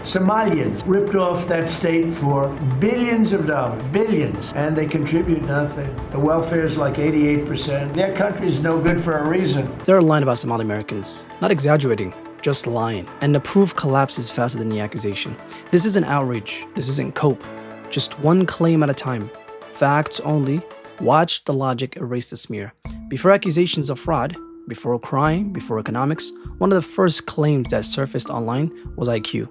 Somalians ripped off that state for billions of dollars, billions, and they contribute nothing. The welfare is like 88%. Their country's no good for a reason. They're lying about Somali Americans, not exaggerating, just lying. And the proof collapses faster than the accusation. This isn't outrage, this isn't cope. Just one claim at a time. Facts only. Watch the logic erase the smear. Before accusations of fraud, before crime, before economics, one of the first claims that surfaced online was IQ.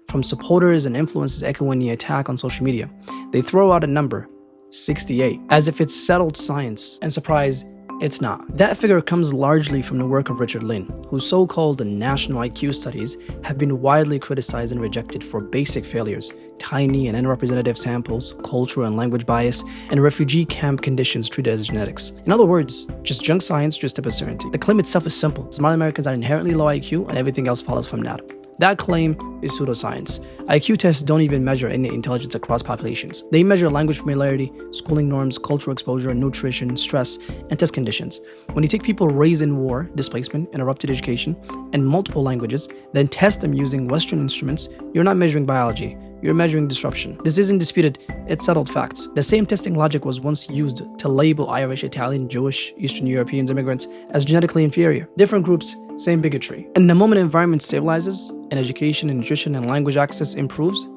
From supporters and influencers echoing the attack on social media, they throw out a number, 68, as if it's settled science. And surprise, it's not. That figure comes largely from the work of Richard Lynn, whose so-called national IQ studies have been widely criticized and rejected for basic failures, tiny and unrepresentative samples, cultural and language bias, and refugee camp conditions treated as genetics. In other words, just junk science dressed up as certainty. The claim itself is simple. Somali Americans are inherently low IQ and everything else follows from that. That claim is pseudoscience. IQ tests don't even measure innate intelligence across populations. They measure language familiarity, schooling norms, cultural exposure, nutrition, stress, and test conditions. When you take people raised in war, displacement, interrupted education, and multiple languages, then test them using Western instruments, you're not measuring biology, you're measuring disruption. This isn't disputed, it's settled facts. The same testing logic was once used to label Irish, Italian, Jewish, Eastern Europeans immigrants as genetically inferior. Different groups, same bigotry. And the moment environment stabilizes, and education and nutrition and language access improves,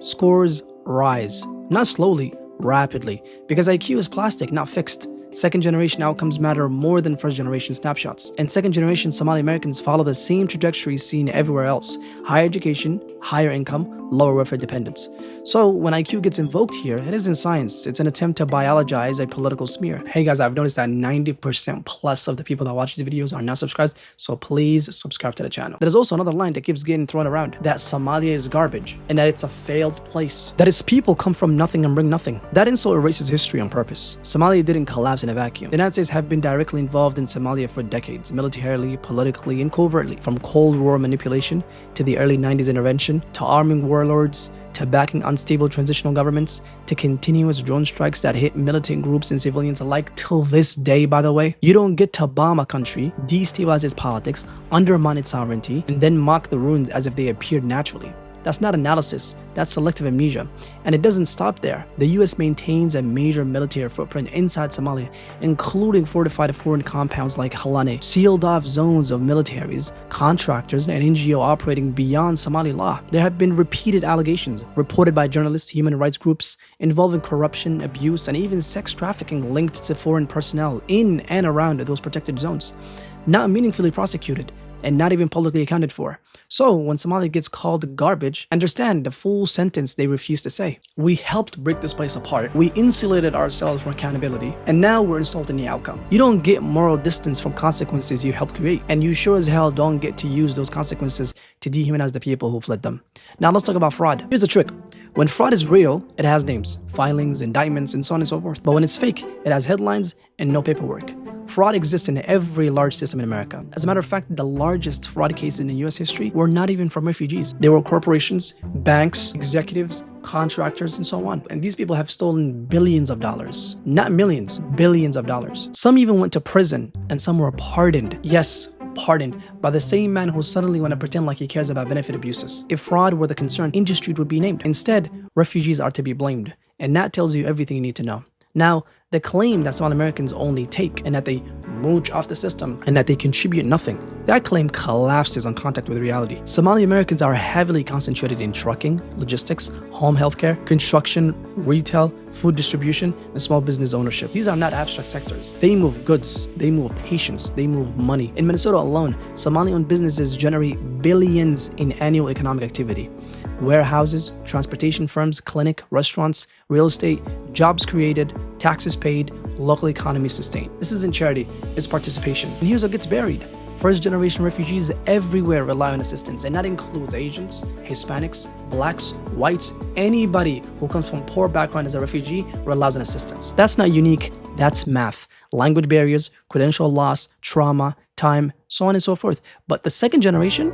scores rise. Not slowly, rapidly. Because IQ is plastic, not fixed. Second-generation outcomes matter more than first-generation snapshots. And second-generation Somali Americans follow the same trajectory seen everywhere else. Higher education, higher income, lower welfare dependence. So when IQ gets invoked here, it isn't science. It's an attempt to biologize a political smear. Hey guys, I've noticed that 90% plus of the people that watch these videos are not subscribed, so please subscribe to the channel. There's also another line that keeps getting thrown around, that Somalia is garbage, and that it's a failed place. That its people come from nothing and bring nothing. That insult erases history on purpose. Somalia didn't collapse in a vacuum. The United States have been directly involved in Somalia for decades, militarily, politically, and covertly. From Cold War manipulation, to the early 90s intervention, to arming warlords, to backing unstable transitional governments, to continuous drone strikes that hit militant groups and civilians alike till this day, by the way. You don't get to bomb a country, destabilize its politics, undermine its sovereignty, and then mock the ruins as if they appeared naturally. That's not analysis, that's selective amnesia. And it doesn't stop there. The US maintains a major military footprint inside Somalia, including fortified foreign compounds like Halane, sealed off zones of militaries, contractors, and NGO operating beyond Somali law. There have been repeated allegations, reported by journalists, human rights groups, involving corruption, abuse, and even sex trafficking linked to foreign personnel in and around those protected zones, not meaningfully prosecuted, and not even publicly accounted for. So when Somalia gets called garbage, understand the full sentence they refuse to say. We helped break this place apart, we insulated ourselves from accountability, and now we're insulting the outcome. You don't get moral distance from consequences you helped create, and you sure as hell don't get to use those consequences to dehumanize the people who fled them. Now let's talk about fraud. Here's the trick. When fraud is real, it has names, filings, indictments, and so on and so forth. But when it's fake, it has headlines and no paperwork. Fraud exists in every large system in America. As a matter of fact, the largest fraud cases in US history were not even from refugees. They were corporations, banks, executives, contractors, and so on. And these people have stolen billions of dollars. Not millions, billions of dollars. Some even went to prison, and some were pardoned. Yes, pardoned by the same man who suddenly want to pretend like he cares about benefit abuses. If fraud were the concern, industry would be named. Instead, refugees are to be blamed. And that tells you everything you need to know. Now, the claim that Somali Americans only take and that they mooch off the system and that they contribute nothing, that claim collapses on contact with reality. Somali Americans are heavily concentrated in trucking, logistics, home healthcare, construction, retail, food distribution, and small business ownership. These are not abstract sectors. They move goods, they move patience, they move money. In Minnesota alone, Somali-owned businesses generate billions in annual economic activity. Warehouses, transportation firms, clinic, restaurants, real estate, jobs created, taxes paid, local economy sustained. This isn't charity, it's participation. And here's what gets buried. First-generation refugees everywhere rely on assistance, and that includes Asians, Hispanics, blacks, whites, anybody who comes from poor background as a refugee relies on assistance. That's not unique, that's math. Language barriers, credential loss, trauma, time, so on and so forth. But the second generation,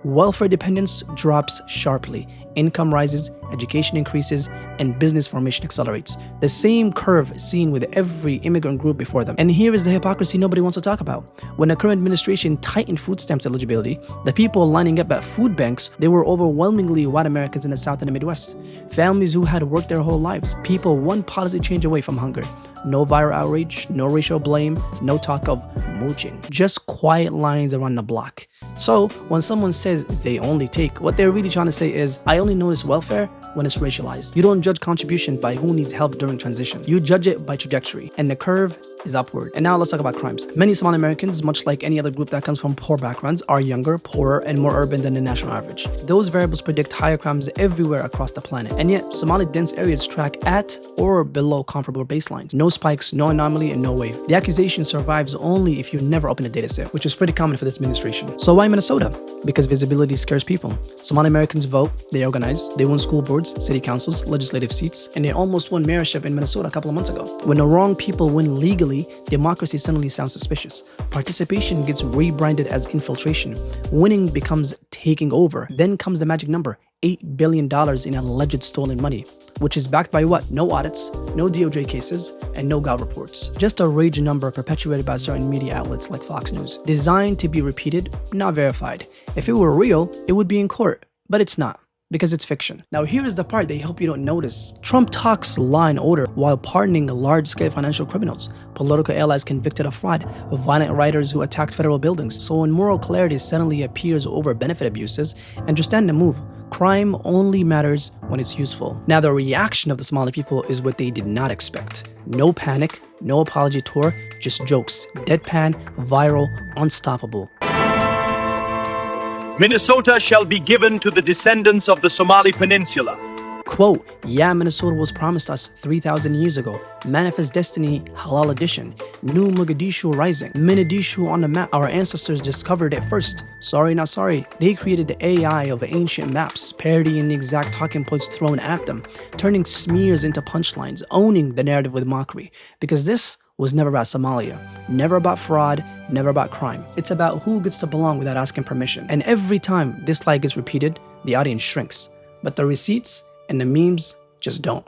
welfare dependence drops sharply, income rises, education increases, and business formation accelerates. The same curve seen with every immigrant group before them. And here is the hypocrisy nobody wants to talk about. When the current administration tightened food stamps eligibility, the people lining up at food banks, they were overwhelmingly white Americans in the South and the Midwest. Families who had worked their whole lives. People one policy change away from hunger. No viral outrage, no racial blame, no talk of mooching. Just quiet lines around the block. So when someone says they only take, what they're really trying to say is, I only notice welfare when it's racialized. You don't judge contribution by who needs help during transition. You judge it by trajectory, and the curve is upward. And now let's talk about crimes. Many Somali Americans, much like any other group that comes from poor backgrounds, are younger, poorer, and more urban than the national average. Those variables predict higher crimes everywhere across the planet. And yet, Somali dense areas track at or below comparable baselines. No spikes, no anomaly, and no wave. The accusation survives only if you never open a dataset, which is pretty common for this administration. So why Minnesota? Because visibility scares people. Somali Americans vote, they organize, they won school boards, city councils, legislative seats, and they almost won mayorship in Minnesota a couple of months ago. When the wrong people win legally, democracy suddenly sounds suspicious. Participation gets rebranded as infiltration. Winning becomes taking over. Then comes the magic number, $8 billion in alleged stolen money, which is backed by what? No audits, no DOJ cases, and no Gov reports. Just a rage number perpetuated by certain media outlets like Fox News. Designed to be repeated, not verified. If it were real, it would be in court, but it's not, because it's fiction. Now here is the part they hope you don't notice. Trump talks law and order while pardoning large-scale financial criminals, political allies convicted of fraud, violent writers who attacked federal buildings. So when moral clarity suddenly appears over benefit abuses, understand the move. Crime only matters when it's useful. Now the reaction of the Somali people is what they did not expect. No panic, no apology tour, just jokes. Deadpan, viral, unstoppable. Minnesota shall be given to the descendants of the Somali Peninsula. Quote, yeah, Minnesota was promised us 3,000 years ago. Manifest Destiny, Halal Edition. New Mogadishu Rising. Mogadishu on the map. Our ancestors discovered it first. Sorry, not sorry. They created the AI of ancient maps, parodying the exact talking points thrown at them, turning smears into punchlines, owning the narrative with mockery. Because this was never about Somalia, never about fraud, never about crime. It's about who gets to belong without asking permission. And every time this lie gets repeated, the audience shrinks. But the receipts and the memes just don't.